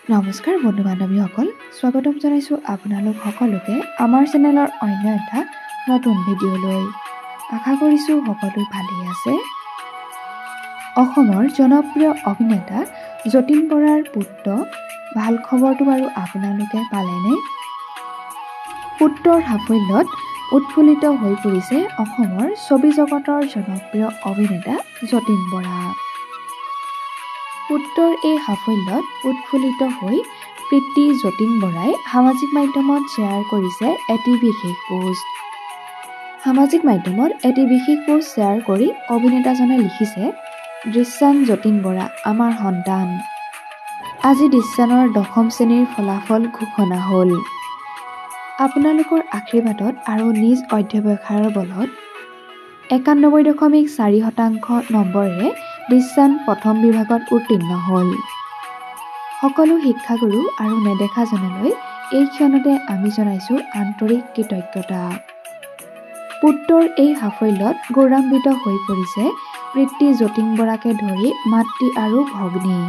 নমস্কাৰ বন্ধু বান্ধৱীসকল, স্বাগতম জনাইছোঁ আপোনালোক সকলোকে আমাৰ চেনেলৰ অন্য এটা নতুন ভিডিঅ'লৈ। আশা কৰিছোঁ সকলো ভালেই আছে। অসমৰ জনপ্ৰিয় অভিনেতা যতীন বৰাৰ পুত্ৰ ভাল খবৰটো বাৰু আপোনালোকে পালেনে? পুত্ৰৰ সাফল্যত উৎফুল্লিত হৈ পৰিছে অসমৰ ছবি জগতৰ জনপ্ৰিয় অভিনেতা যতীন বৰা। পুত্ৰৰ এই সাফল্যত উৎফুল্লিত হৈ পিতৃ যতীন বৰাই সামাজিক মাধ্যমত শ্বেয়াৰ কৰিছে এটি বিশেষ পোষ্ট। সামাজিক মাধ্যমত এটি বিশেষ পোষ্ট শ্বেয়াৰ কৰি অভিনেতাজনে লিখিছে, দৃশ্যান যতীন বৰা আমাৰ সন্তান। আজি দৃশ্যানৰ 10ম শ্ৰেণীৰ ফলাফল ঘোষণা হ'ল। আপোনালোকৰ আশীৰ্বাদত আৰু নিজ অধ্যৱসায়ৰ বলত 91.4% নম্বৰেৰে দৃশ্যান প্ৰথম বিভাগত উত্তীৰ্ণ হ'ল। সকলো শিক্ষাগুৰু আৰু নেদেখাজনলৈ এই ক্ষণতে আমি জনাইছোঁ আন্তৰিক কৃতজ্ঞতা। পুত্ৰৰ এই সাফল্যত গৌৰৱান্বিত হৈ পৰিছে পিতৃ যতীন বৰাকে ধৰি মাতৃ আৰু ভগ্নী।